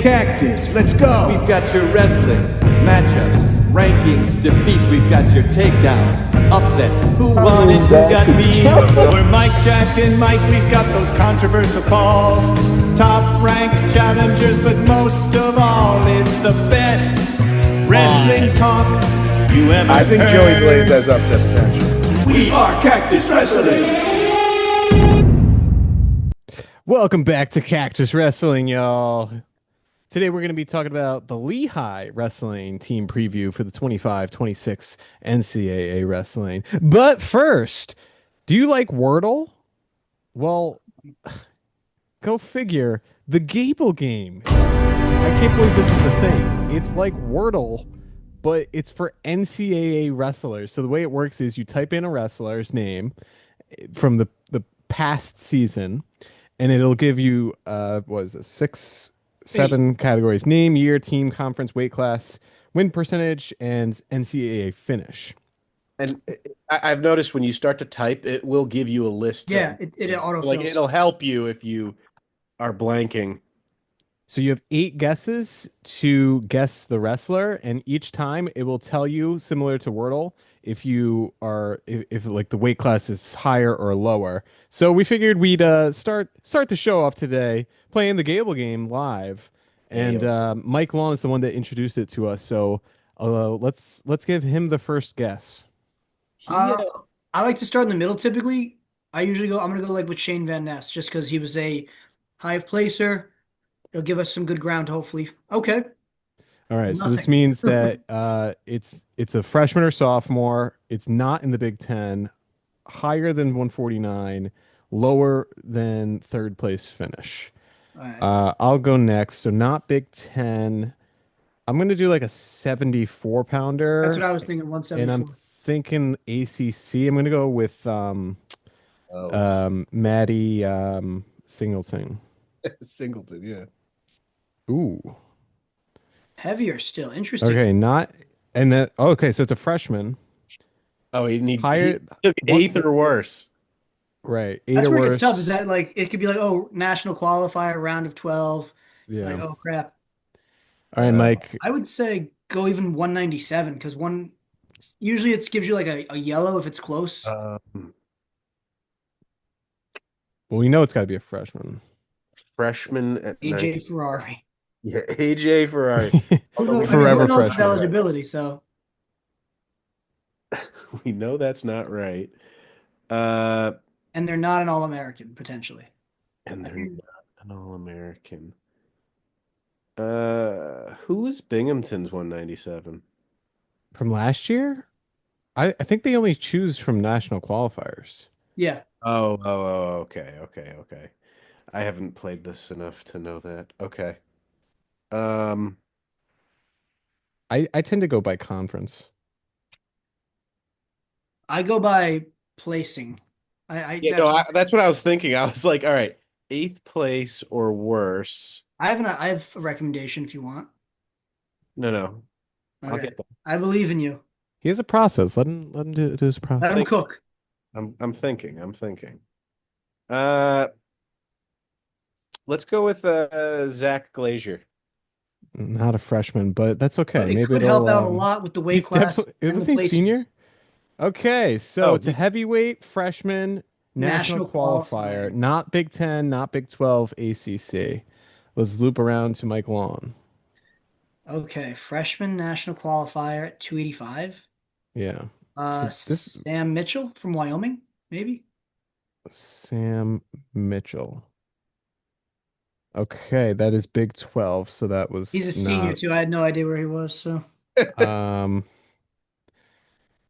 Cactus. Let's go. We've got your wrestling, matchups, rankings, defeats. We've got your takedowns, upsets. Who won it? Who got beat? We're Mike, Jack, and Mike. We've got those controversial calls. Top ranked challengers, but most of all, it's the best wrestling talk you ever I think heard. Joey Blaze has upset potential. We are Cactus Wrestling. Welcome back to Cactus Wrestling, y'all. Today we're going to be talking about the Lehigh Wrestling team preview for the 25-26 NCAA Wrestling. But first, do you like Wordle? Well, go figure. The Gable Game. I can't believe this is a thing. It's like Wordle, but it's for NCAA wrestlers. So the way it works is you type in a wrestler's name from the past season, and it'll give you what is it, seven categories: name, year, team, conference, weight class, win percentage, and NCAA finish. And I've noticed when you start to type, it will give you a list. Yeah, it autofills. Like it'll help you if you are blanking. So you have 8 guesses to guess the wrestler, and each time it will tell you, similar to Wordle, if you are if like the weight class is higher or lower. So we figured we'd start the show off today playing the Gable Game live, and Mike Long is the one that introduced it to us. So let's give him the first guess. I like to start in the middle typically. I'm gonna go like with Shane Van Ness just because he was a high placer. It'll give us some good ground, hopefully. Okay. All right, so this Nothing. means that it's a freshman or sophomore. It's not in the Big Ten, higher than 149, lower than third place finish. All right. I'll go next. So not Big Ten. I'm gonna do like a 74 pounder. That's what I was thinking, And 174. I'm thinking ACC. I'm gonna go with Maddie Singleton. Singleton, yeah. Ooh. Heavier still. Interesting. Okay, not and that. Okay, so it's a freshman. Oh, he Higher took 8th or worse. Right, 8 That's or where it worse. gets tough. Is that like it could be like, oh, national qualifier, round of 12. Yeah. Like, oh crap. All right, Mike. I would say go even 197 because usually it gives you like a yellow if it's close. Well, we know it's got to be a freshman. Freshman at AJ Ferrari. Yeah, AJ Ferrari. Forever who knows his freshman. eligibility, so We know that's not right. and they're not an All-American potentially. And they're not an All-American. Who is Binghamton's 197? From last year? I think they only choose from national qualifiers. Yeah. Oh, okay. I haven't played this enough to know that. Okay. I tend to go by conference. I go by placing. That's what I was thinking. I was like, all right, 8th place or worse. I have a recommendation if you want. No. I'll Okay. get that. I believe in you. He has a process. Let him do his process. Let him cook. I'm thinking. Let's go with Zach Glazier. Not a freshman, but that's okay. But it Maybe could help out a lot with the weight he's class. Isn't the he placings. senior? Okay, so it's a he's- heavyweight freshman national qualifier, not Big Ten, not Big 12, ACC. Let's loop around to Mike Long. Okay, freshman national qualifier at 285. Yeah. So Sam Mitchell from Wyoming, maybe. Sam Mitchell. Okay, that is Big 12, so that was He's a senior not- too. I had no idea where he was. So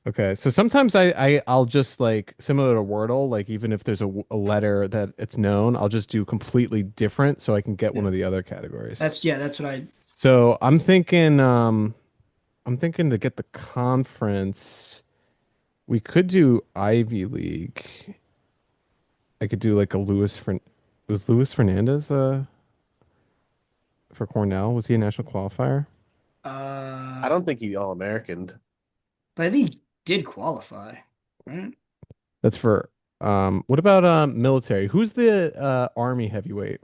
Okay, so sometimes I'll just like similar to Wordle, like even if there's a letter that it's known, I'll just do completely different so I can get one of the other categories. that's what I. So I'm thinking to get the conference. We could do Ivy League. I could do like a was Luis Fernandez for Cornell? Was he a national qualifier? I don't think he All-Americaned. But I think he did qualify, right? That's for what about military? Who's the Army heavyweight?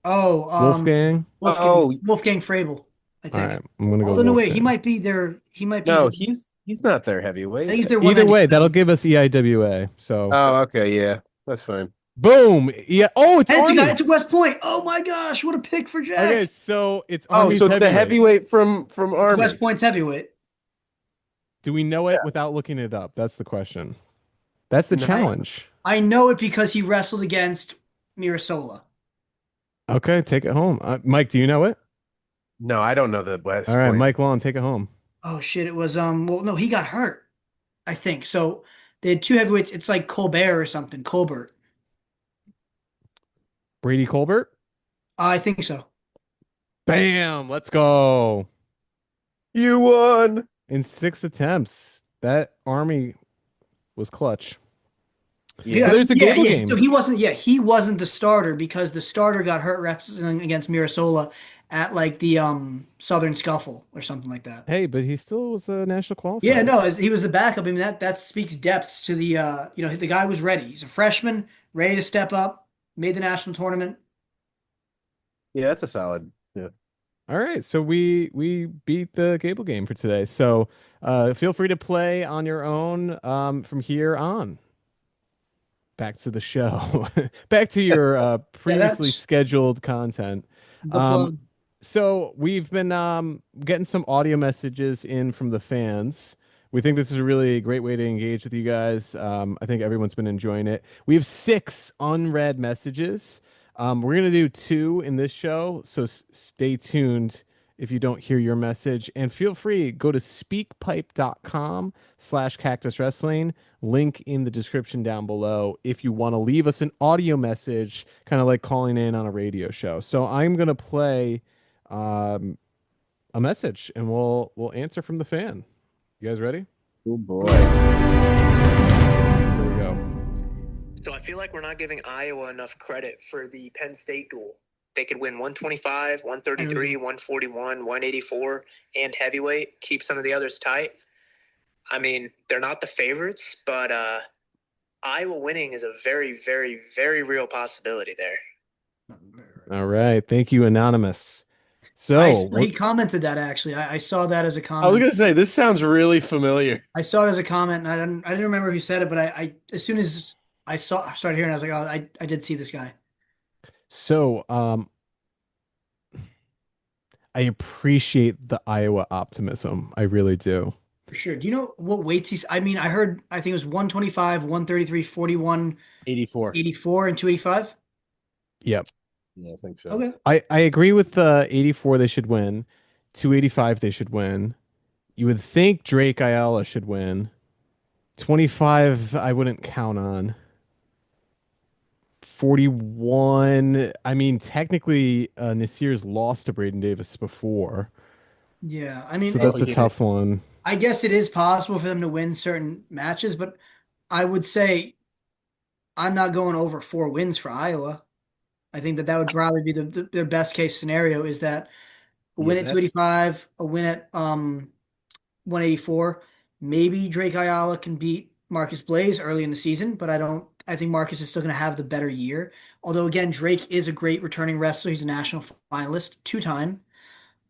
Oh, Wolfgang. Oh Wolfgang Frabel, I All think. right, I'm gonna go Oh no, wait, he Wolfgang. might be there. He might be no, the. he's not their I think heavyweight. he's their Either way, that'll 197. give us EIWA. So Oh, okay, yeah, that's fine. boom. Yeah. Oh, it's And it's a guy. Army. It's a West Point. Oh my gosh, what a pick for Okay, Jack! so it's Oh, Army's so it's the heavyweight. heavyweight from It's West Army. Point's heavyweight. Do we know it without looking it up? That's the question. That's the No, challenge. I know it because he wrestled against Mirasola. Okay, take it home. Mike, do you know it? no, I don't know the All West right, Point. Mike Long, take it home. Oh shit, it was well no, he got hurt, I think. So they had two heavyweights. It's like Colbert or something. Colbert. Brady Colbert. I think so. Bam. Let's go. You won. In 6 attempts, that Army was clutch. So Yeah, Yeah, there's the yeah, Gable yeah. So game. he wasn't the starter because the starter got hurt wrestling against Mirasola at like the Southern Scuffle or something like that. Hey, but he still was a national Yeah, qualifier. no, he was the backup. I mean that speaks depths to the the guy was ready. He's a freshman, ready to step up, made the national tournament. yeah, that's a solid. Yeah. All right, so we beat the Gable game for today. So feel free to play on your own from here on. Back to the show. Back to your Yeah, previously that's scheduled content. the Um, plug. so we've been getting some audio messages in from the fans. We think this is a really great way to engage with you guys. I think everyone's been enjoying it. We have 6 unread messages. We're gonna do 2 in this show, so stay tuned if you don't hear your message. And feel free, go to speakpipe.com/cactus wrestling. Link in the description down below if you want to leave us an audio message, kind of like calling in on a radio show. So I'm gonna play um, a message, and we'll answer from the fan. You guys ready? Oh boy. Here we go. So I feel like we're not giving Iowa enough credit for the Penn State duel. They could win 125, 133, 141, 184, and heavyweight, keep some of the others tight. I mean, they're not the favorites, but Iowa winning is a very, very, very real possibility there. All right, thank you, anonymous. He commented that actually. I saw that as a I was comment. gonna say this sounds really familiar. I saw it as a comment, and I didn't remember who said it, but I as soon as started hearing, I was like, oh, I did see this guy. So I appreciate the Iowa optimism. I really do. For sure. Do you know what weights he's? I mean, I think it was 125, 133, 41, 84. 84, and 285. Yep. Yeah, I think so. Okay. I agree with the 84 they should win. 285 they should win. You would think Drake Ayala should win. 25 I wouldn't count on. 41, I mean technically Nasir's lost to Braden Davis before. Yeah. I So mean, that's a yeah. tough one. I guess it is possible for them to win certain matches, but I would say I'm not going over 4 wins for Iowa. I think that would probably be their best case scenario is that a Yeah, win at 285, a win at 184. Maybe Drake Ayala can beat Marcus Blaze early in the season, but I think Marcus is still going to have the better year. Although again, Drake is a great returning wrestler. He's a national finalist 2 time.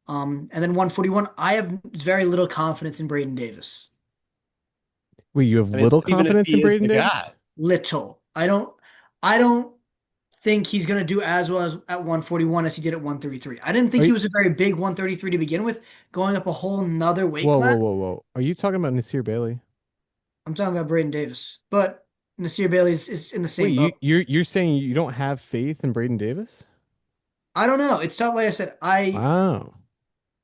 And then 141, I have very little confidence in Braden Davis. Wait, you have I mean, little even if confidence he in is Braden the Davis? guy. Little. I don't think he's going to do as well as at 141 as he did at 133. I didn't think Are he you- was a very big 133 to begin with, going up a whole nother weight Whoa, class. whoa. Are you talking about Nasir Bailey? I'm talking about Braden Davis, but Nasir Bailey is in the Wait, same boat. you're saying you don't have faith in Braden Davis? I don't know. It's tough. Like I said, Wow.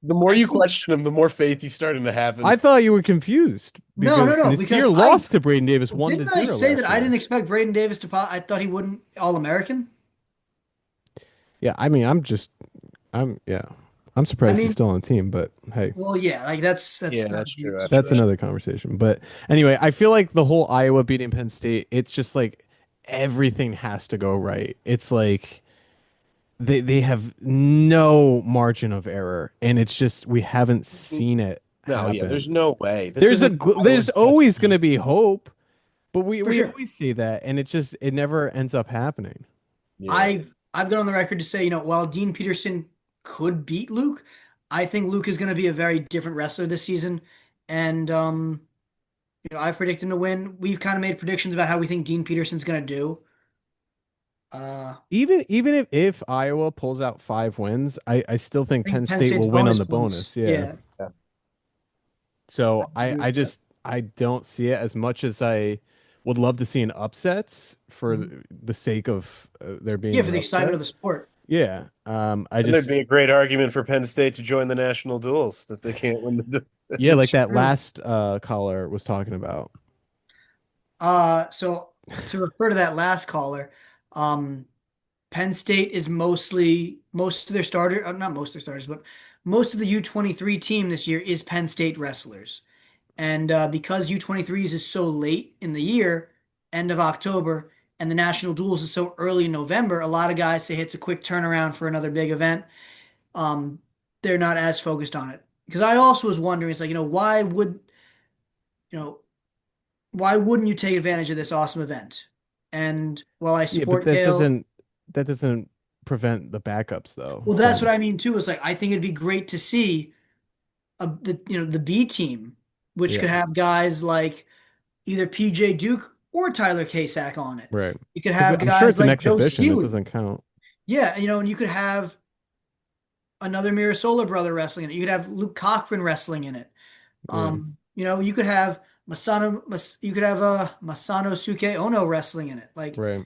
The more I you think- question him, the more faith he's starting to have. I thought you were confused No, because no, Nasir because lost to Braden Davis 1 didn't to I 0 say last that I year. didn't expect Braden Davis to pop? I thought he wouldn't All-American. Yeah, I mean, yeah. I'm surprised I mean- he's still on the team, but hey, Well, yeah, like that's Yeah, not that's a true, huge that's situation. another conversation. But anyway, I feel like the whole Iowa beating Penn State, it's just like everything has to go right. It's like they have no margin of error, and it's just we haven't seen it No, happen. yeah, there's no way. This There's isn't there's Iowa's always best going to team. be hope, but we For sure. always say that, and it never ends up happening. Yeah. I've gone on the record to say, while Dean Peterson could beat Luke, I think Luke is going to be a very different wrestler this season. And I predict him to win. We've kind of made predictions about how we think Dean Peterson's going to do. Uh, Even if Iowa pulls out 5 wins, I still think I think Penn Penn State State's will win on bonus the points. bonus. Yeah. Yeah, Yeah. So I agree I with that. just I don't see it as much as I would love to see an upsets for Mhm. the sake of there being Yeah, for an the excitement of upset. the sport. Yeah. I And there'd be just a great argument for Penn State to join the national duels that they can't win yeah, like It's that true. last caller was talking about. So to refer to that last caller, um, Penn State is most of their starter, not most of their starters, but most of the U23 team this year is Penn State wrestlers. And because U23s is so late in the year, end of October, and the national duels is so early in November, a lot of guys say it's a quick turnaround for another big event. Um, they're not as focused on it. Because I also was wondering, it's like, you know, why wouldn't you take advantage of this awesome event? And while I Yeah, but support Yale, that doesn't prevent the backups though well, that's what from I mean too. Is like I think it'd be great to see the B team, which yeah, could have guys like either PJ Duke or Tyler Kasak on it. right. You could Because have I'm sure guys it's an like Joe exhibition. It Seeley. doesn't count. Yeah, and you could have another Mirasola brother wrestling in it. You could have Luke Cochran wrestling in it. Yeah, You could have you could have Masano Suke Ono wrestling in it. Like, right.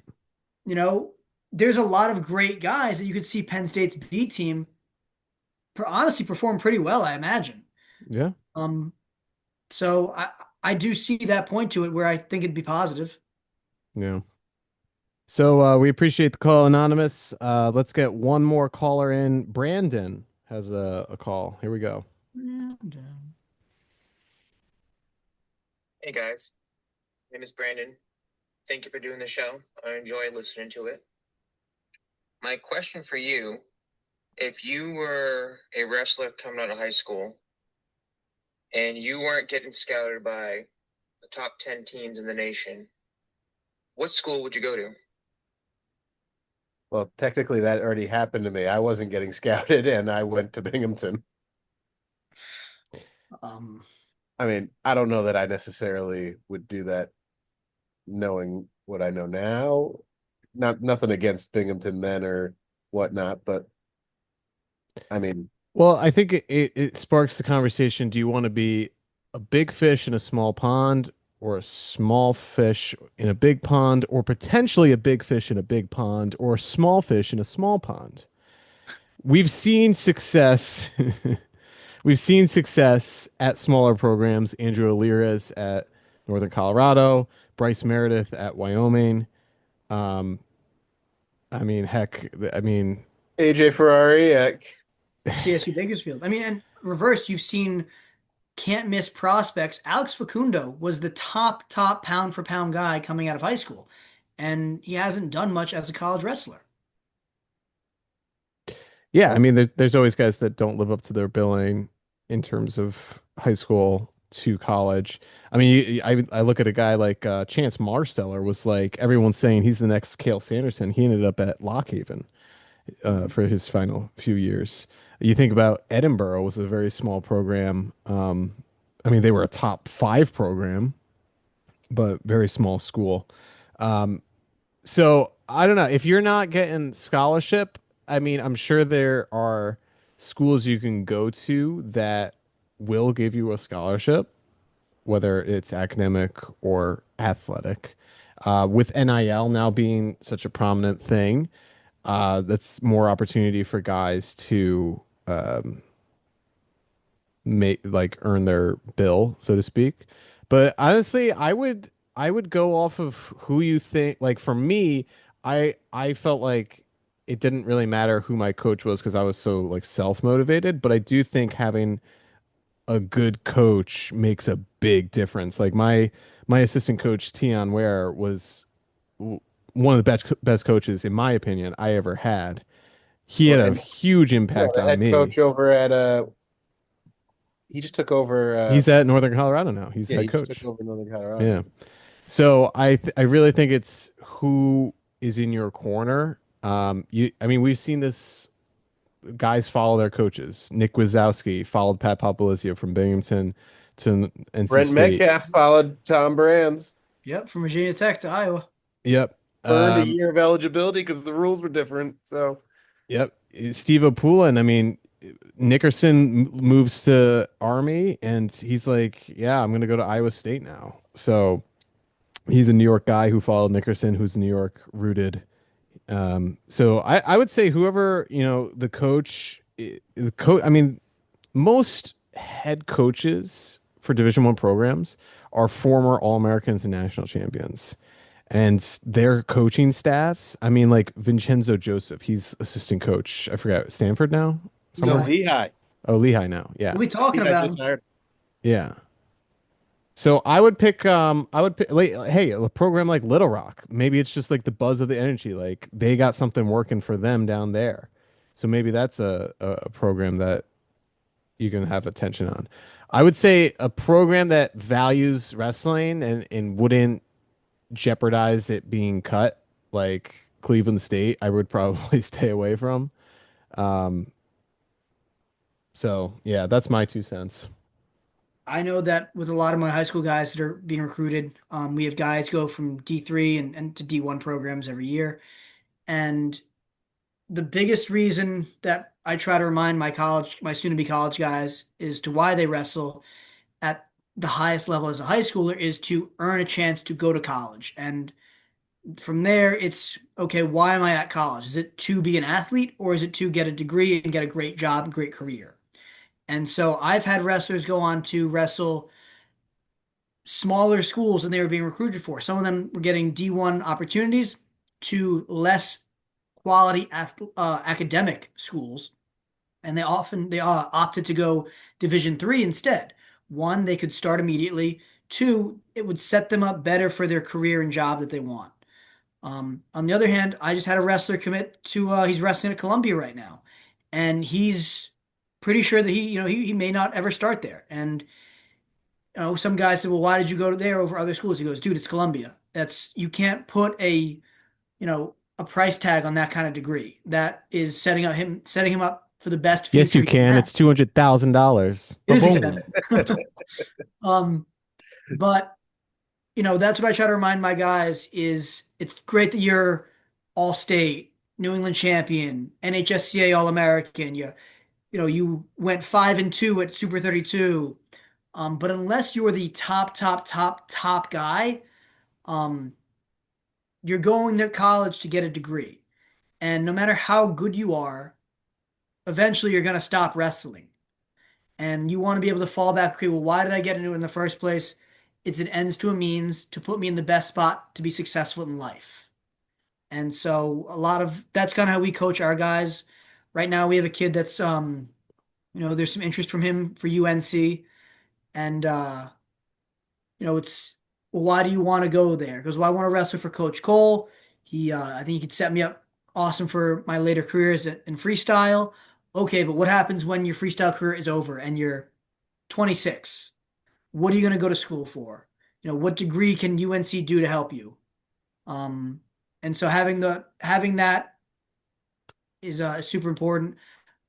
you know, there's a lot of great guys that you could see Penn State's B team honestly perform pretty well, I imagine. Yeah, Um, so I do see that point to it where I think it'd be positive. yeah. So we appreciate the call, Anonymous. Let's get one more caller in. Brandon has a call. Here we go. And, Hey guys, my name is Brandon. Thank you for doing the show. I enjoy listening to it. My question for you, if you were a wrestler coming out of high school and you weren't getting scouted by the top 10 teams in the nation, what school would you go to? Well, technically that already happened to me. I wasn't getting scouted and I went to Binghamton. um, I mean, I don't know that I necessarily would do that knowing what I know now. Nothing against Binghamton then or whatnot, but I mean, Well, I think it sparks the conversation. Do you want to be a big fish in a small pond, or a small fish in a big pond, or potentially a big fish in a big pond, or a small fish in a small pond? We've seen success. We've seen success at smaller programs. Andrew Alirez at Northern Colorado, Bryce Meredith at Wyoming. Um, I mean, heck, I mean, AJ Ferrari at CSU Bakersfield. I mean, and reverse, you've seen can't miss prospects. Alex Facundo was the top pound for pound guy coming out of high school, and he hasn't done much as a college wrestler. yeah, I mean, there's always guys that don't live up to their billing in terms of high school to college. I mean, I look at a guy like Chance Marsteller was like everyone's saying he's the next Cale Sanderson. He ended up at Lockhaven Mhm. for his final few years. You think about Edinburgh was a very small program. I mean, they were a top 5 program, but very small school. Um, so I don't know if you're not getting scholarship. I mean, I'm sure there are schools you can go to that will give you a scholarship, whether it's academic or athletic. With NIL now being such a prominent thing, that's more opportunity for guys to make like earn their bill, so to speak. But honestly, I would go off of who you think. Like for me, I felt like it didn't really matter who my coach was because I was so like self-motivated. But I do think having a good coach makes a big difference. Like my assistant coach Tion Ware was one of the best coaches in my opinion I ever had. He had well, a and huge impact the on head me. coach over at he just took over He's at Northern Colorado now. He's yeah, head he just took coach. over Northern Colorado. Yeah. So I really think it's who is in your corner I mean, we've seen this. Guys follow their coaches. Nick Wazowski followed Pat Popolizio from Binghamton to NC Brent State. Metcalf followed Tom Brands, Yep, from Virginia Tech to Iowa. Yep. earned a year of eligibility because the rules were different. So Yep. Steve Opulin, I mean, Nickerson moves to Army and he's like, yeah, I'm going to go to Iowa State now. So he's a New York guy who followed Nickerson, who's New York rooted. So I would say whoever, the coach, I mean, most head coaches for Division One programs are former All-Americans and national champions. And their coaching staffs, I mean, like Vincenzo Joseph, he's assistant coach. I forgot, Stanford now? no, Somewhere? Lehigh. Oh, Lehigh now. Yeah. We'll be talking Lehigh about just him. hired. Yeah. So I would pick, like, hey, a program like Little Rock. Maybe it's just like the buzz of the energy. Like they got something working for them down there. So maybe that's a program that you can have attention on. I would say a program that values wrestling and wouldn't jeopardize it being cut, like Cleveland State, I would probably stay away from. Um, so yeah, that's my 2 cents. I know that with a lot of my high school guys that are being recruited, we have guys go from D3 and to D1 programs every year. And the biggest reason that I try to remind my soon to be college guys is to why they wrestle at the highest level as a high schooler is to earn a chance to go to college. And from there, it's okay, why am I at college? Is it to be an athlete or is it to get a degree and get a great job and great career? And so I've had wrestlers go on to wrestle smaller schools than they were being recruited for. Some of them were getting D1 opportunities to less quality academic schools, and they opted to go Division 3 instead. One, they could start immediately. Two, it would set them up better for their career and job that they want. On the other hand, I just had a wrestler commit to he's wrestling at Columbia right now, and he's pretty sure that he may not ever start there. And some guys said, "Well, why did you go to there over other schools?" He goes, "Dude, it's Columbia. That's you can't put a price tag on that kind of degree. That is setting him up for the best Yes, you future he can can. have." It's $200,000. It is Ba-boom. expensive. Um, but that's what I try to remind my guys is it's great that you're all state, New England champion, NHSCA All American. You went 5-2 at Super 32. But unless you're the top guy, um, you're going to college to get a degree. And no matter how good you are, eventually you're going to stop wrestling. And you want to be able to fall back, okay, well, why did I get into it in the first place? It's an ends to a means to put me in the best spot to be successful in life. And so that's kind of how we coach our guys. Right now we have a kid that's there's some interest from him for UNC. And it's well, why do you want to go there? Because, well, I want to wrestle for Coach Cole. I think he could set me up awesome for my later careers in freestyle. Okay, but what happens when your freestyle career is over and you're 26? What are you going to go to school for? What degree can UNC do to help you? Um, and so having that is super important.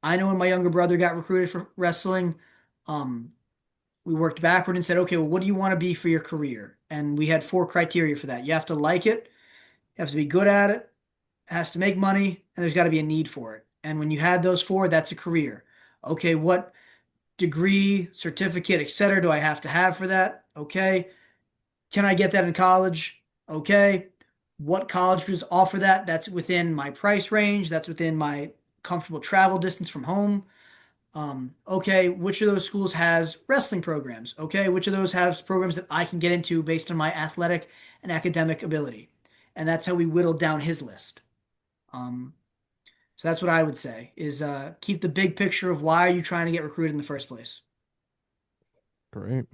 I know when my younger brother got recruited for wrestling, um, we worked backward and said, okay, well, what do you want to be for your career? And we had 4 criteria for that. You have to like it, you have to be good at it, it has to make money, and there's got to be a need for it. And when you had those four, that's a career. Okay, what degree, certificate, etc. do I have to have for that? Okay. Can I get that in college? Okay. What colleges offer that? That's within my price range. That's within my comfortable travel distance from home. Okay, which of those schools has wrestling programs? Okay, which of those has programs that I can get into based on my athletic and academic ability? And that's how we whittled down his list. Um, so that's what I would say is keep the big picture of why are you trying to get recruited in the first place. Great.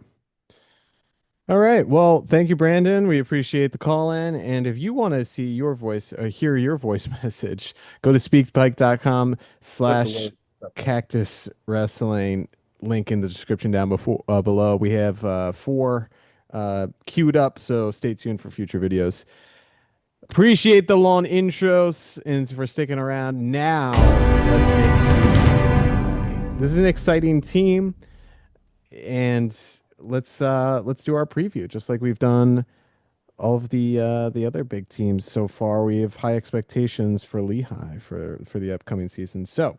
All right. Well, thank you, Brandon. We appreciate the call in. And if you want to see your voice, hear your voice message, go to speakpike.com slash cactus wrestling. Link in the description down below. We have 4 queued up, so stay tuned for future videos. Appreciate the long intros and for sticking around. Now, this is an exciting team, and let's do our preview, just like we've done all of the other big teams so far. We have high expectations for Lehigh for the upcoming season. So,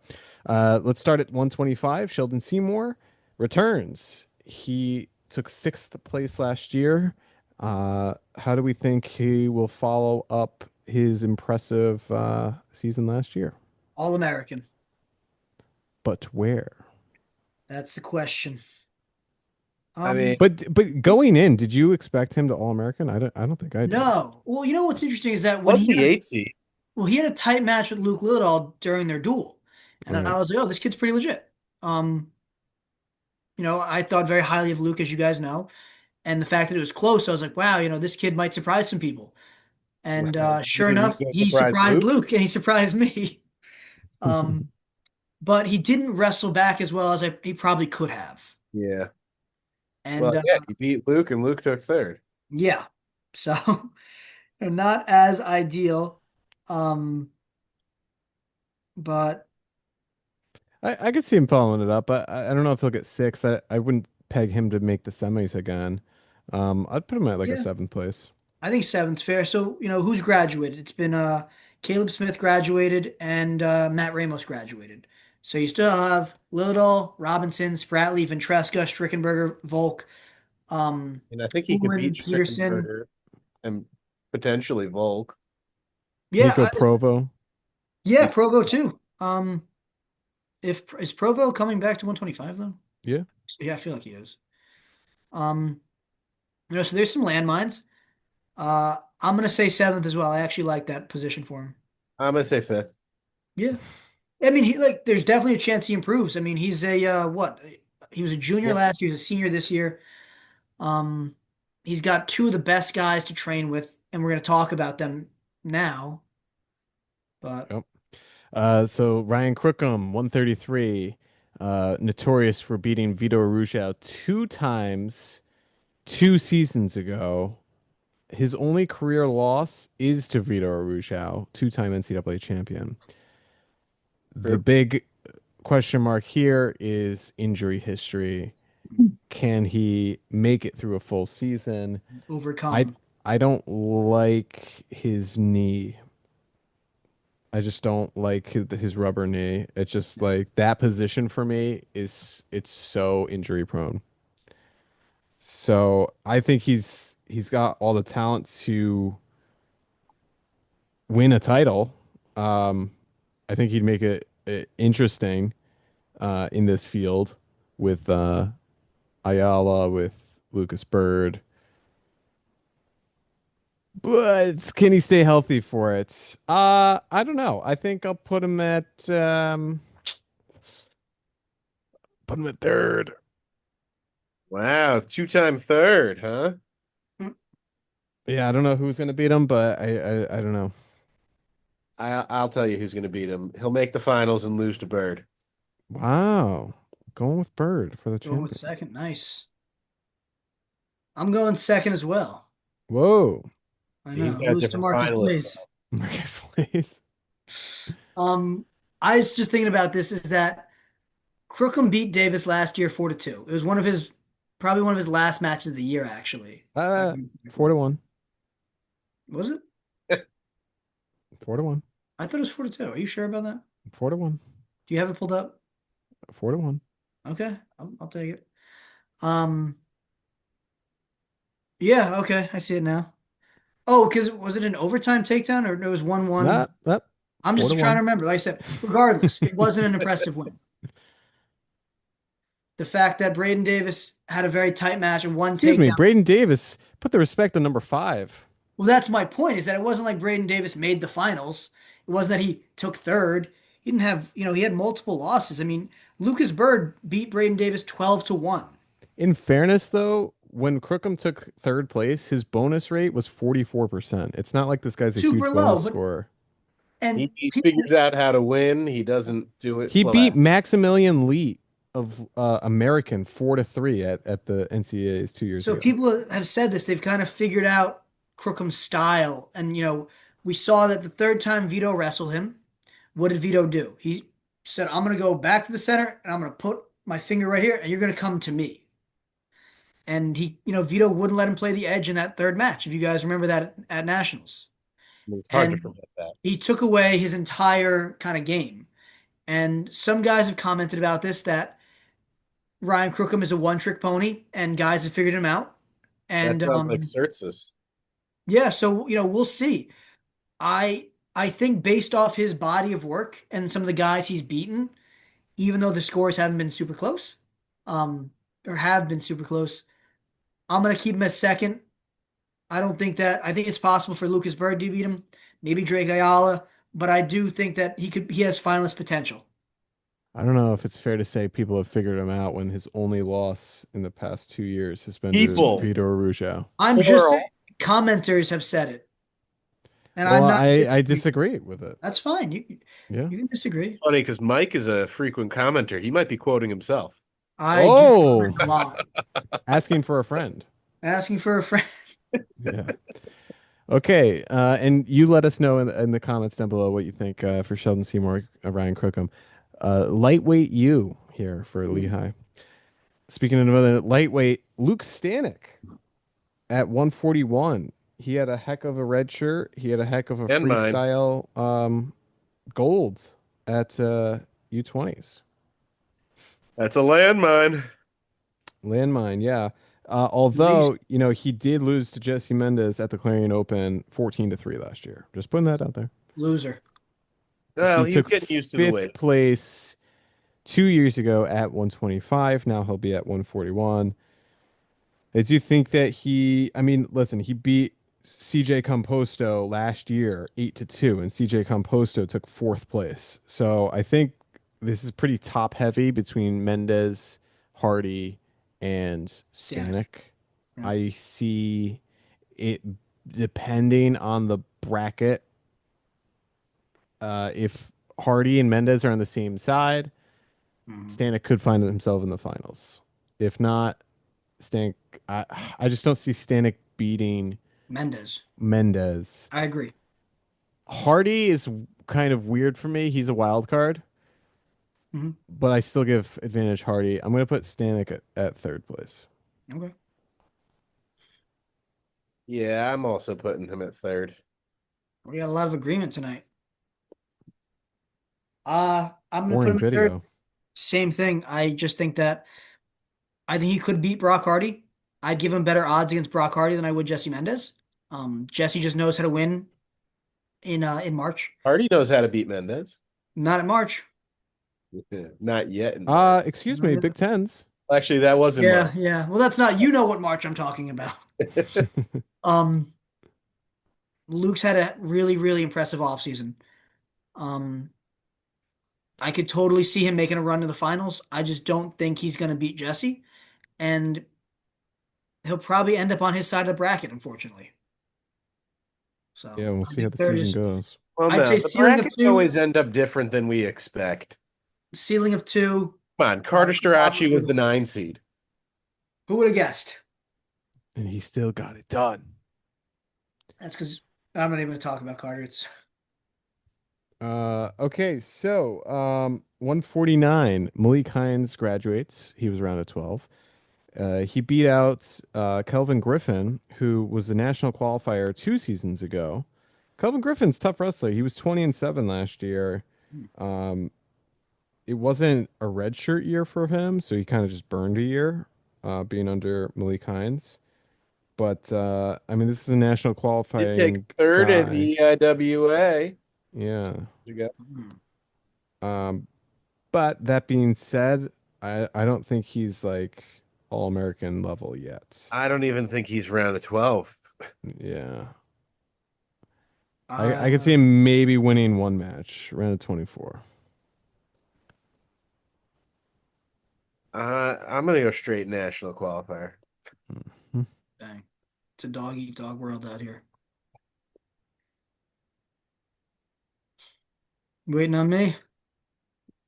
let's start at 125. Sheldon Seymour returns. He took sixth place last year. How do we think he will follow up his impressive season last year? All American. But where? That's the question. I mean, But going in, did you expect him to All American? I don't think I did. No. Well, you know what's interesting is that when what's the eight seed? he had a tight match with Luke Littledahl during their duel, and Right. I was like, oh, this kid's pretty legit. Um, I thought very highly of Luke, as you guys know, and the fact that it was close, I was like, wow, this kid might surprise some people. And sure Maybe he's enough, gonna he surprise surprised Luke. Luke, and he surprised me. Um, but he didn't wrestle back as well as he probably could have. Yeah. And Well, yeah, he beat Luke, and Luke took third. yeah, so not as ideal. Um, but I could see him following it up, but I don't know if he'll get six. I wouldn't peg him to make the semis again. I'd put him at like a yeah, seventh place. I think seventh's fair. So, who's graduated? It's been Caleb Smith graduated and Matt Ramos graduated. So you still have Liddell, Robinson, Spratley, Ventresca, Strickenberger, Volk, And I think he could Ullman, beat Peterson. Strickenberger and potentially Volk. Yeah, Nico Provo. yeah, Provo too. If is Provo coming back to 125 though? Yeah. Yeah, I feel like he is. Um, so there's some landmines. I'm gonna say seventh as well. I actually like that position for him. I'm gonna say fifth. Yeah. I mean, there's definitely a chance he improves. I mean, he's a what? He was a junior Yeah. last year. He's a senior this year. Um, he's got two of the best guys to train with, and we're going to talk about them now. But Yep. So Ryan Crookham, 133, notorious for beating Vito Arujau two times 2 seasons ago. His only career loss is to Vito Arujau, two-time NCAA champion. The True. big question mark here is injury history. Can he make it through a full season? I overcome. I don't like his knee. I just don't like his rubber knee. It's just like that position for me it's so injury prone. So I think he's got all the talent to win a title. Um, I think he'd make it interesting in this field with Ayala, with Lucas Bird. But can he stay healthy for it? I don't know. I think I'll put him at third. Wow, two-time third, huh? Yeah, I don't know who's gonna beat him, but I don't know. I'll tell you who's gonna beat him. He'll make the finals and lose to Bird. Wow, going with Bird for the Going with champion. second. Nice. I'm going second as well. Whoa, I He's know. got a Lose to different Marcus finalist Blaze. Marcus Blaze. I was just thinking about this is that Crookham beat Davis last year 4-2. It was probably one of his last matches of the year, actually. if I Uh, remember correctly. 4-1, Was it? though. 4-1, I thought it was 4-2. Are you sure about that? 4-1, Do you have it pulled up? 4-1. Okay, I'll take it. Um, yeah, okay, I see it now. Oh, because was it an overtime takedown or it was 1-1? Not that I'm four to just trying to one. remember. Like I said, regardless, it wasn't an impressive win. The fact that Braden Davis had a very tight match and one Excuse me, takedown. Braden Davis. Put the respect on number 5. Well, that's my point, is that it wasn't like Braden Davis made the finals. It wasn't that he took third. He didn't have, he had multiple losses. I mean, Lucas Bird beat Braden Davis 12-1. In fairness, though, when Crookham took third place, his bonus rate was 44%. It's not like this guy's a Super huge low, bonus but scorer. and He people figured out how to win. He doesn't do it He beat flat. Maximilian Lee of American 4-3 at the NCAAs 2 years so ago. people have said this. They've kind of figured out Crookham's style, and we saw that the third time Vito wrestled him, what did Vito do? He said, I'm going to go back to the center and I'm going to put my finger right here and you're going to come to me. And Vito wouldn't let him play the edge in that third match, if you guys remember that at Nationals. It's hard to And forget that. he took away his entire kind of game. And some guys have commented about this that Ryan Crookham is a one-trick pony, and guys have figured him out. That And sounds like Xerxes. yeah, so we'll see. I think based off his body of work and some of the guys he's beaten, even though the scores haven't been super close, or have been super close, I'm gonna keep him as second. I think it's possible for Lucas Bird to beat him, maybe Drake Ayala, but I do think that he has finalist potential. I don't know if it's fair to say people have figured him out when his only loss in the past 2 years has been to People. Vitor Araujo. I'm just saying, Plural. commenters have said it, and Well, I'm not I disagreeing. disagree with it. That's fine. Yeah. You can disagree. Funny because Mike is a frequent commenter. He might be quoting himself. I do Oh, comment a lot. asking for a friend. Asking for a friend. Yeah. Okay. And you let us know in the comments down below what you think for Sheldon Seymour, Ryan Crookham. Lightweight you here for Lehigh. Speaking of another lightweight, Luke Stanek at 141. He had a heck of a red shirt. He had a heck of a And mine. freestyle gold at U20s. That's a landmine. Landmine, yeah. Although, he did lose to Jesse Mendez at the Clarion Open 14-3 last year. Just putting that out there. Loser. Well, He he's took getting used to the fifth weight. place 2 years ago at 125. Now he'll be at 141. I do think that listen, he beat CJ Composto last year 8-2, and CJ Composto took fourth place. So I think this is pretty top heavy between Mendez, Hardy, and Stanek. Yeah. I see it depending on the bracket. If Hardy and Mendez are on the same side, Stanek could find himself in the finals. If not, Stanek, I just don't see Stanek beating Mendez. I agree. Hardy is kind of weird for me. He's a wild card, Mhm. but I still give advantage Hardy. I'm going to put Stanek at third place. Okay. Yeah, I'm also putting him at third. We got a lot of agreement tonight. I'm gonna put Boring him at third. video. Same thing. I just think that I think he could beat Brock Hardy. I'd give him better odds against Brock Hardy than I would Jesse Mendez. Jesse just knows how to win in March. Hardy knows how to beat Mendez. Not in March. Not yet. Excuse me, Big Tens. Actually, that wasn't Yeah, March. yeah. Well, that's not what March I'm talking about. Um, Luke's had a really, really impressive offseason. I could totally see him making a run to the finals. I just don't think he's going to beat Jesse, and he'll probably end up on his side of the bracket, unfortunately. So Yeah, we'll I see how think the third season is goes. Well, I'd no, say the ceiling of brackets two. always end up different than we expect. Ceiling of 2. Come on, Carter Strachey was Obviously. the 9 seed. Who would have guessed? And he still got it done. That's because I'm not even going to talk about Carter. It's Okay, so 149, Malik Hines graduates. He was around at 12. He beat out Kelvin Griffin, who was the national qualifier 2 seasons ago. Kelvin Griffin's tough wrestler. He was 20-7 last year. It wasn't a red shirt year for him, so he kind of just burned a year being under Malik Hines. But this is a national Did qualifying take third at guy. the EIWA. Yeah. You got But that being said, I don't think he's like all-American level yet. I don't even think he's round of 12. Yeah. I could see him maybe winning one match, round of 24. I'm gonna go straight national qualifier. dang. It's a dog eat dog world out here. Waiting on me?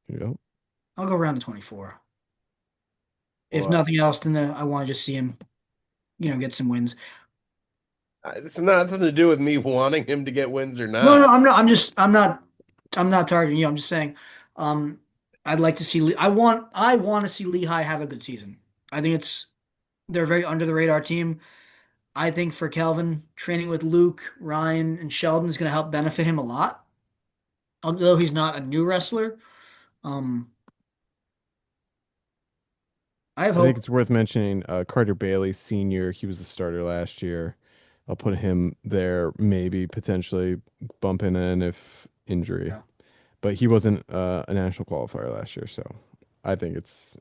Yep. I'll go round to 24. If Well, nothing else, then I want to just see him, get some wins. It's nothing to do with me wanting him to get wins or No, no, not. I'm not. I'm not targeting you. I'm just saying. Um, I'd like to see. I want to see Lehigh have a good season. I think they're a very under the radar team. I think for Kelvin, training with Luke, Ryan, and Sheldon is going to help benefit him a lot. Although he's not a new wrestler, um, I have I think hope. it's worth mentioning Carter Bailey Sr. He was the starter last year. I'll put him there, maybe potentially bumping in if injury. Yeah. But he wasn't a national qualifier last year, so I think it's,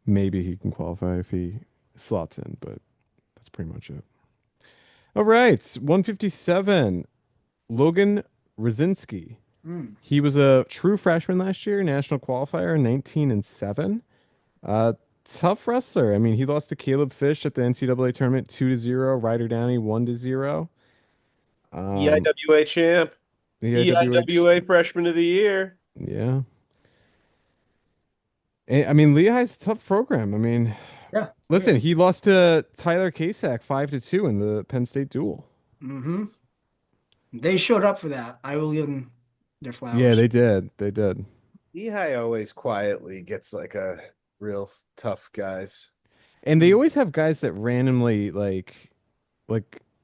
maybe he can qualify if he slots in, but that's pretty much it. All right, 157, Logan Rosinski. Mm, He was a true freshman last year, national qualifier, 19-7. Uh, Tough wrestler. I mean, he lost to Caleb Fish at the NCAA tournament 2-0. Ryder Downey 1-0. Um, EIWA champ, the IWH, EIWA freshman of the year. yeah. I mean, Lehigh's a tough program. I mean, yeah. Oh listen, yeah. he lost to Tyler Kasak 5-2 in the Penn State duel. Mm-hmm. They showed up for that. I will give them their Yeah, flowers. they did. They did. Lehigh always quietly gets like a real tough guys. And they Mm. always have guys that randomly like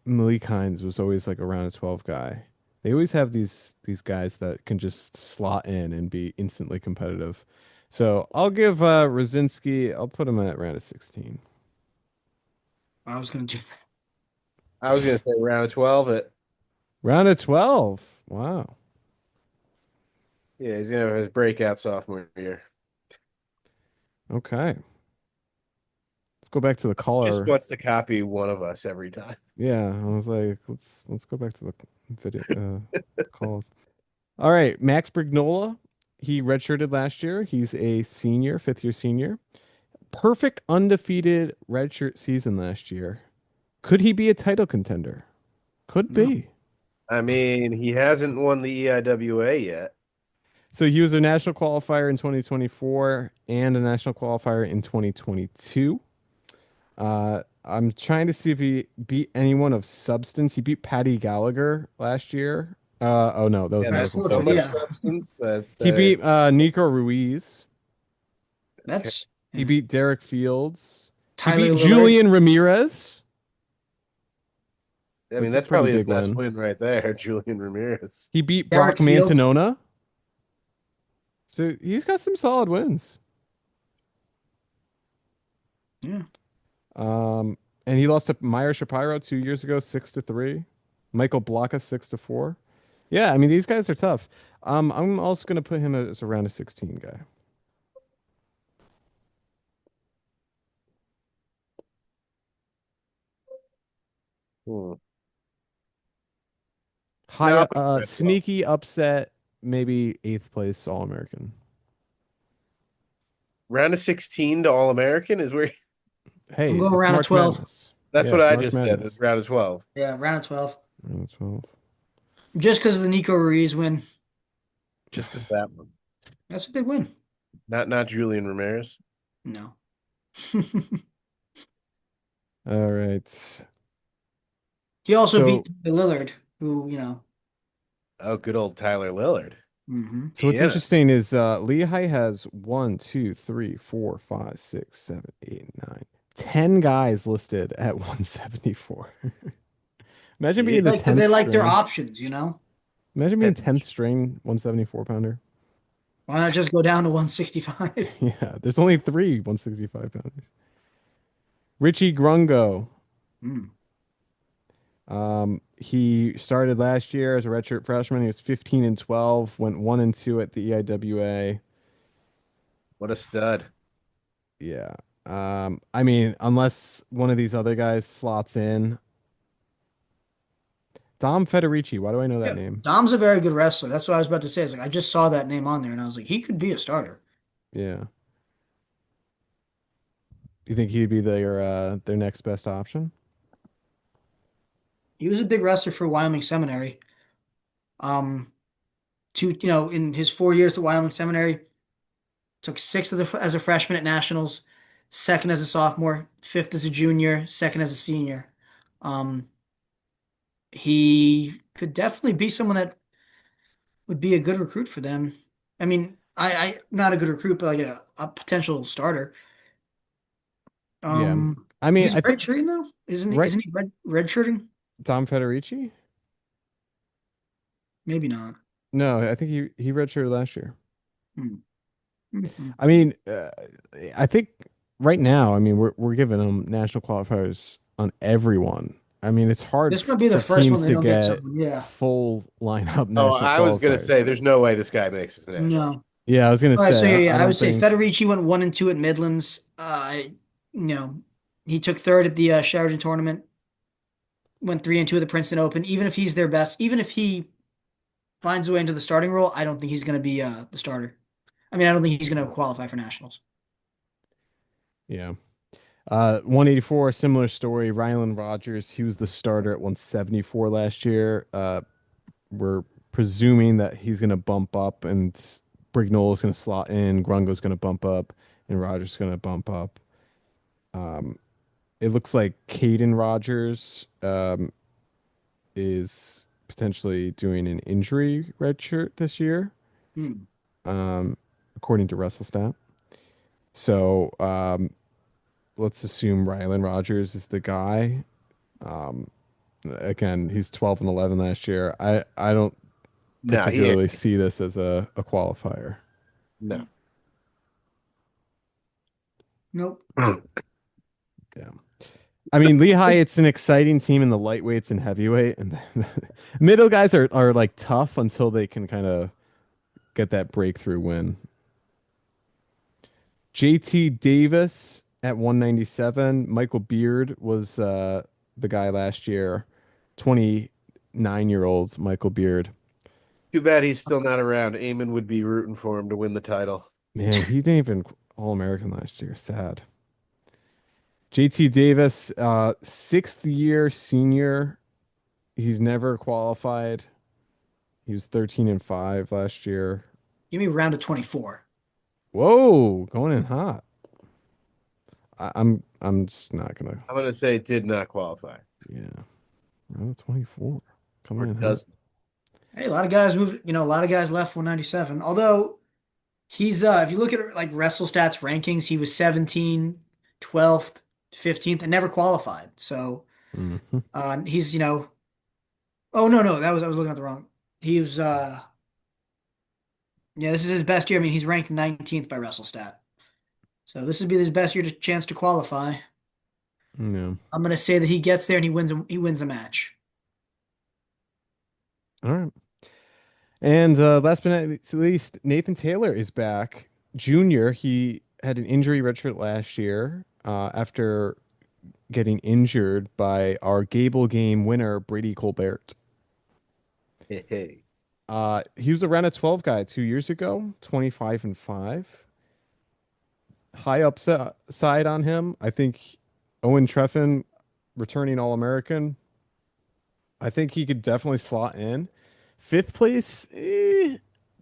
Malik Hines was always like around a 12 guy. They always have these guys that can just slot in and be instantly competitive. So I'll give Rosinski, I'll put him at round of 16. I was gonna do I was gonna say round of 12 it. Round of 12. Wow. Yeah, he's gonna have his breakout sophomore year. Okay. Let's go back to the Just caller. wants to copy one of us every time. Yeah, I was like, let's go back to the video calls. All right, Max Brignola. He redshirted last year. He's a senior, fifth year senior. Perfect undefeated redshirt season last year. Could he be a title contender? Could no. be. I mean, he hasn't won the EIWA yet. So he was a national qualifier in 2024 and a national qualifier in 2022. I'm trying to see if he beat anyone of substance. He beat Patty Gallagher last year. Oh no, that was Yeah, Right, that's medical so Florida, much substance. yeah. substance that He beat it's Nico Ruiz. okay. That's He yeah. beat Derek Fields. He Tyler beat Lillard. Julian Ramirez. I mean, That's a that's pretty probably his big best win. win right there, Julian Ramirez. He beat Brock Derek Fields. Mantanona. So he's got some solid wins. Yeah. Um, and he lost to Meyer Shapiro 2 years ago, 6-3. Michael Blocka 6-4. Yeah, I mean these guys are tough. I'm also gonna put him as a round of 16 guy. Hmm. No, High I'll put him at 12. sneaky upset, maybe eighth place All American. Round of 16 to All American is where I'm Hey, going it's around of March 12. Madness. that's Yeah, what it's I March just said. Madness. It's round of 12. Yeah, round of 12. Round of 12. Just because of the Nico Ruiz win. Just because that one. That's a big win. Not Julian Ramirez. No. All right. He also So beat Lillard, who. Oh, good old Tyler Lillard. Hmm. So what's Pianist. interesting is Lehigh has 1, 2, 3, 4, 5, 6, 7, 8, 9, 10 guys listed at 174. Imagine being the They 10th like their string. options. Imagine being Pianist. 10th string 174 pounder. Why not just go down to 165? Yeah, there's only three 165 pounders. Richie Grungo. Hmm. He started last year as a redshirt freshman. He was 15-12, went 1-2 at the EIWA. What a stud. Yeah. I mean, unless one of these other guys slots in. Dom Federici. Why do I know that Yeah, name? Dom's a very good wrestler. That's what I was about to say. It's like I just saw that name on there, and I was like, he could be a starter. Yeah. Do you think he'd be their next best option? He was a big wrestler for Wyoming Seminary. Um, in his 4 years at Wyoming Seminary, took sixth as a freshman at nationals, second as a sophomore, fifth as a junior, second as a senior. Um, he could definitely be someone that would be a good recruit for them. I mean, I not a good recruit, but like a potential starter. Yeah. I mean, He's I think redshirting though, isn't he? right Isn't he redshirting? Tom Federici? Maybe not. No, I think he redshirted last year. Hmm. Mhm. I mean, I think right now, I mean, we're giving them national qualifiers on everyone. I mean, it's hard This might be the for first one teams they to don't get get someone. Yeah. full lineup Oh, national I was gonna qualifiers. say there's no way this guy makes it to national. No. Yeah, I was gonna All right, say so yeah, I yeah, I don't would say think. Federici went 1 and 2 at Midlands. You know, he took third at the Sheridan tournament, went 3 and 2 at the Princeton Open. Even if he's their best, even if he finds a way into the starting role, I don't think he's going to be the starter. I mean, I don't think he's going to qualify for nationals. Yeah. 184, similar story. Rylan Rogers, he was the starter at 174 last year. We're presuming that he's going to bump up and Brignol is going to slot in, Grungo's going to bump up, and Rogers is going to bump up. Um, it looks like Caden Rogers is potentially doing an injury redshirt this year, Hmm. um, according to WrestleStat. So let's assume Rylan Rogers is the guy. Um, Again, he's 12 and 11 last year. I don't No, he ain't. particularly see this as a qualifier. No. Nope. Yeah. I mean, Lehigh, it's an exciting team in the lightweights and heavyweight, and the middle guys are like tough until they can kind of get that breakthrough win. JT Davis at 197. Michael Beard was the guy last year. 29-year-old Michael Beard. Too bad he's still not around. Eamon would be rooting for him to win the title. Man, he didn't even All American last year. Sad. JT Davis, sixth year senior. He's never qualified. He was 13 and 5 last year. Give me round of 24. Whoa, going in hot. I'm just not gonna. I'm gonna say did not qualify Yeah, round of 24 or coming in hot. does. Hey, a lot of guys moved. A lot of guys left 197. Although he's, if you look at like WrestleStats rankings, he was 17, 12th, 15th, and never qualified. So Hmm. he's, oh no, no, that was I was looking at the wrong. He was, yeah, this is his best year. I mean, he's ranked 19th by WrestleStat. So this would be his best year to chance to qualify. Yeah. I'm gonna say that he gets there and he wins a match. All right. And last but not least, Nathan Taylor is back. Junior, he had an injury redshirt last year after getting injured by our Gable Game winner, Brady Colbert. Hey, hey. He was around a 12 guy 2 years ago, 25 and 5. High upside side on him. I think Owen Treffin, returning All American. I think he could definitely slot in. Fifth place, I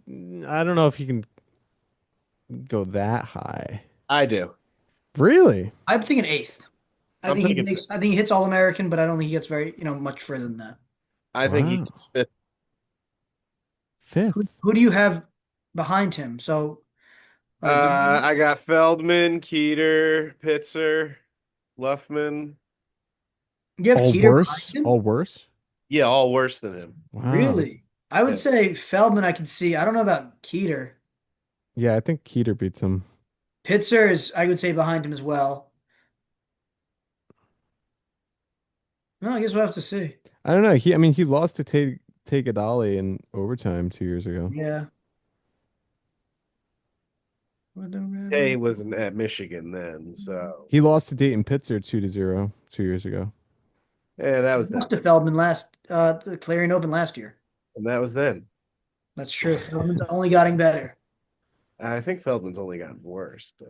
don't know if he can go that high. I do. Really? I'm thinking eighth. I I'm think he thinking. makes. I think he hits All American, but I don't think he gets very, much further than that. I think he Wow. gets fifth. Fifth. Who do you have behind him? So, like, I got Feldman, Keeter, Pitzer, Luffman. you have All Keeter behind worse? him? All worse? Yeah, all worse than him. Wow. Really? I would Yeah. say Feldman. I could see. I don't know about Keeter. Yeah, I think Keeter beats him. Pitzer is, I would say, behind him as well. No, I guess we'll have to see. I don't know. I mean, he lost to Take Adali in overtime 2 years ago. Yeah. Tay wasn't at Michigan then, so He lost to Dayton Pitzer 2-0 2 years ago. yeah, that was Lost then, to Feldman the Clarion Open last year. and that was then. That's true. Feldman's only gotten better. I think Feldman's only gotten worse, but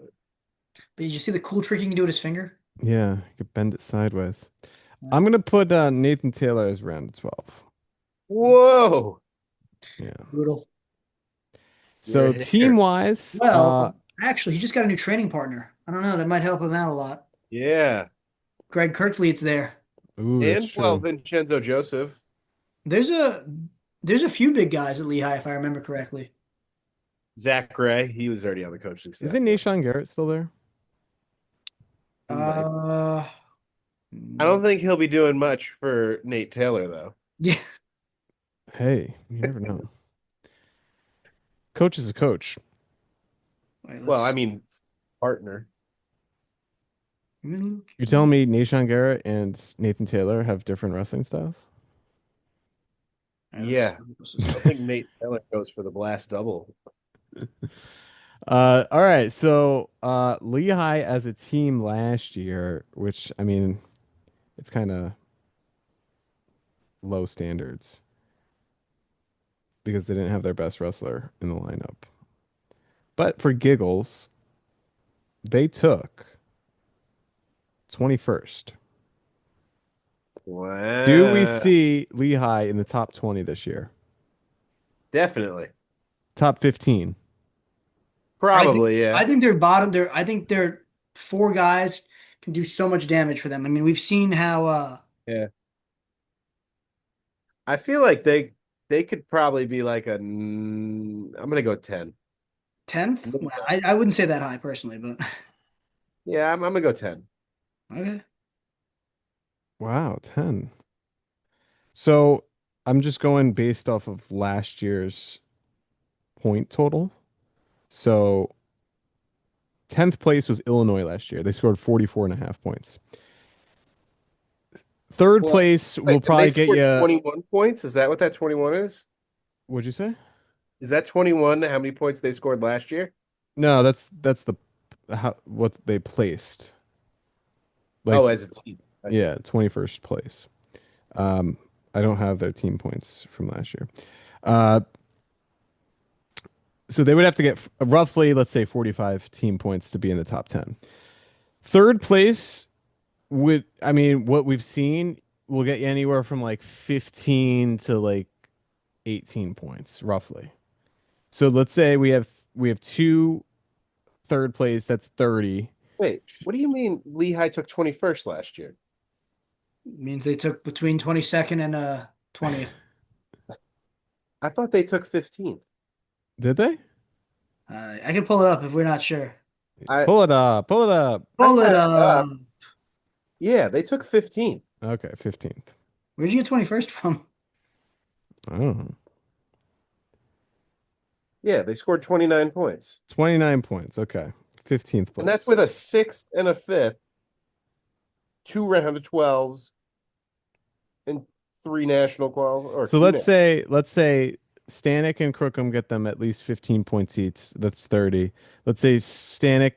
But did you see the cool trick he can do with his finger? Yeah, he could bend it sideways. I'm gonna put Nathan Taylor as round 12. whoa, Yeah. Brutal. you're So a team hater. wise, Well, actually, he just got a new training partner. I don't know. That might help him out a lot. Yeah, Greg Kirkfleet's there. ooh, that's and well, true. Vincenzo Joseph. There's a there's a few big guys at Lehigh, if I remember correctly. Zach Gray, he was already on the coaching staff Isn't though. Nashawn Garrett still there? He might. Uh, I don't think he'll be doing much for Nate Taylor though. yeah. Hey, you never know. Coach is a coach. Wait, Well, I let's. mean, partner. You're telling me Nashawn Garrett and Nathan Taylor have different wrestling styles? Yeah, I think Nate Taylor goes for the blast double. All right. So, Lehigh as a team last year, which I mean, it's kind of low standards because they didn't have their best wrestler in the lineup. But for giggles, they took 21st. Do we Wow. see Lehigh in the top 20 this year? Definitely. Top 15? Probably, yeah. I think they're bottom. I think they're four guys can do so much damage for them. I mean, we've seen how Yeah. I feel like they could probably be like I'm gonna go 10. 10th. Well, I wouldn't say that high personally, but Yeah, I'm gonna go 10. okay. Wow, 10. So I'm just going based off of last year's point total. So 10th place was Illinois last year. They scored 44 and a half points. Third Well, place will wait, and they probably get scored you. 21 points. Is that what that 21 is? What'd you say? Is that 21 how many points they scored last year? No, that's the how what they placed. Oh, Like, as a team. I see. yeah, 21st place. Um, I don't have their team points from last year. Uh, so they would have to get roughly, let's say, 45 team points to be in the top 10. Third place would, I mean, what we've seen will get you anywhere from like 15 to like 18 points, roughly. So let's say we have two third place, that's 30. Wait, what do you mean Lehigh took 21st last year? Means they took between 22nd and 20th. I thought they took 15th. Did they? I can pull it up if we're not sure. I Pull it up. Pull it up. I Pull it had it up. up. Yeah, they took 15th. Okay, 15th. Where'd you get 21st from? I don't know. Yeah, they scored 29 points. 29 points. Okay. 15th And that's place. with a sixth and a fifth, two round of 12s, and three national qual or So two let's say Stanek and Crookham get them at least 15 points each. That's 30. Let's say Seymour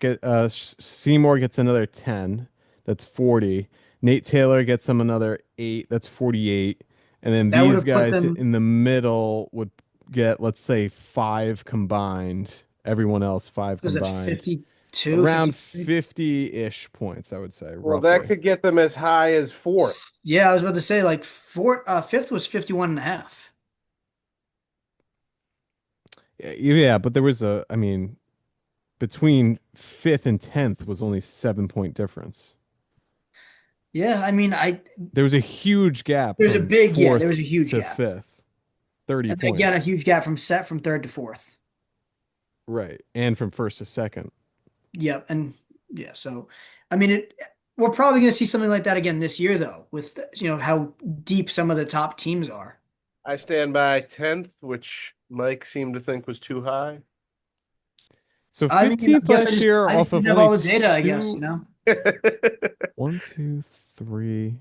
gets another 10. That's 40. Nate Taylor gets them another 8. That's 48. And then That would these have put guys them. in the middle would get, let's say, 5 combined. Everyone else 5 Was that combined. 52, Around 53? 50-ish points, I would say, Well, that roughly. could get them as high as fourth. Yeah, I was about to say like fifth was 51 and a half. Yeah, but there was I mean, between fifth and 10th was only 7 point difference. Yeah, I mean, There was a huge gap there's a from big, yeah, there fourth was a huge to gap. fifth, 30 And again, a points. huge gap from third to fourth. Right. And from first to second. Yep, and yeah, so I mean, we're probably going to see something like that again this year, though, with how deep some of the top teams are. I stand by 10th, which Mike seemed to think was too high. So I mean, I 15th guess last year I just off of didn't have only all the data, I guess, two, I 1, 2, 3,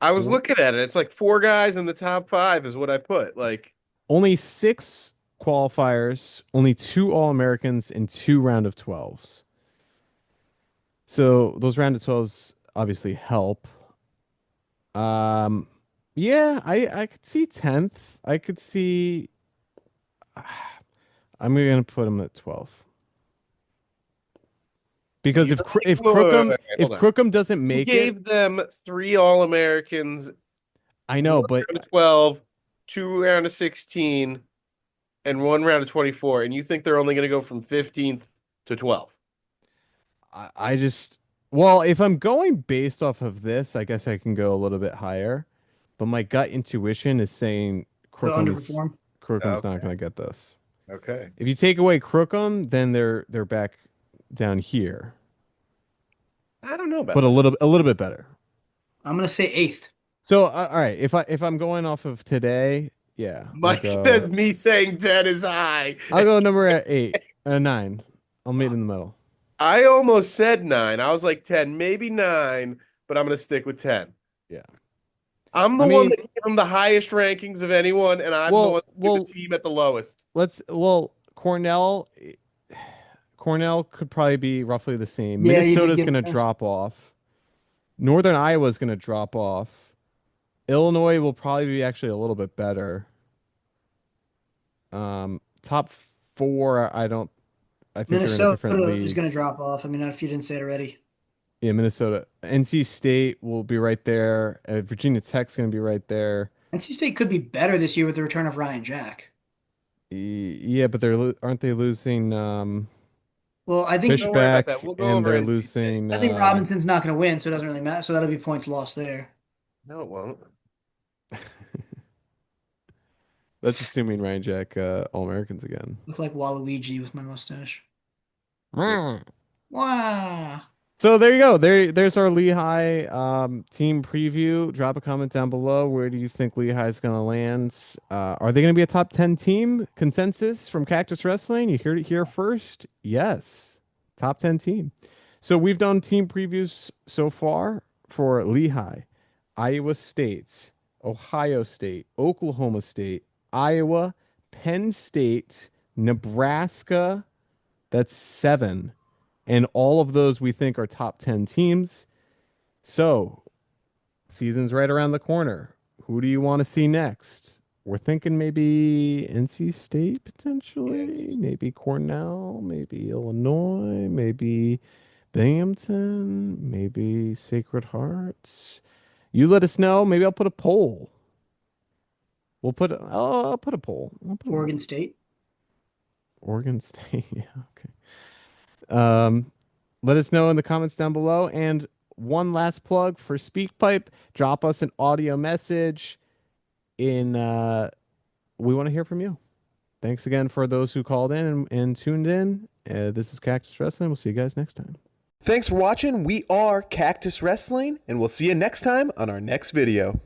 was 4, looking at it. It's like four guys in the top five is what I put. Like, only 6 qualifiers, only 2 All-Americans, and 2 round of 12s. So those round of 12s obviously help. Um, yeah, I could see 10th. I could see. I'm gonna put him at 12th because you if wait, wait, wait, Crookham wait, if hold on. Crookham doesn't You make it, gave them three All-Americans, I know, one but round of 12, two round of 16, and one round of 24, and you think they're only going to go from 15th to 12th. I just well, if I'm going based off of this, I guess I can go a little bit higher. but my gut intuition is saying They'll Crookham Crookham's not Okay. going to get this. Okay. If you take away Crookham, then they're back down here, I don't know about but a that. little bit better. I'm gonna say eighth. So all right, if I'm going off of today, yeah, Mike says me saying 10 is high. I'll go number at 8, 9. I'll meet in the middle. I almost said 9. I was like 10, maybe 9, but I'm going to stick with 10. Yeah. I'm the I one mean, that gave him the highest rankings of anyone, and I'm the one that gave the team at the lowest. Cornell could probably be roughly the same. Yeah, you did Minnesota's give going to them. drop off. Northern Iowa's going to drop off. Illinois will probably be actually a little bit better. Top 4, I think they're in a different Minnesota is league. gonna drop off. I mean, if you didn't say it already. Yeah, Minnesota. NC State will be right there. Virginia Tech's going to be right there. NC State could be better this year with the return of Ryan Jack. Yeah, but aren't they losing Well, I think Don't worry about Fishback that. We'll go and over they're NC State. losing I think Robinson's not gonna win, so it doesn't really matter. So that'll be points lost there. No, it won't. That's assuming Ryan Jack All-Americans again. Look like Waluigi with my mustache. Yeah. Wow. So there you go. There's our Lehigh team preview. Drop a comment down below. Where do you think Lehigh is going to land? Are they going to be a top 10 team? Consensus from Cactus Wrestling. You heard it here first. Yes, top 10 team. So we've done team previews so far for Lehigh, Iowa State, Ohio State, Oklahoma State, Iowa, Penn State, Nebraska. That's 7. And all of those we think are top 10 teams. So, season's right around the corner. Who do you want to see next? We're thinking maybe NC State potentially, Yeah, NC State. maybe Cornell, maybe Illinois, maybe Binghamton, maybe Sacred Hearts. You let us know. Maybe I'll put a poll. I'll put a poll. Oregon State. Oregon State. Yeah, okay. Let us know in the comments down below. And one last plug for SpeakPipe. Drop us an audio message. We want to hear from you. Thanks again for those who called in and tuned in. This is Cactus Wrestling. We'll see you guys next time. Thanks for watching. We are Cactus Wrestling, and we'll see you next time on our next video.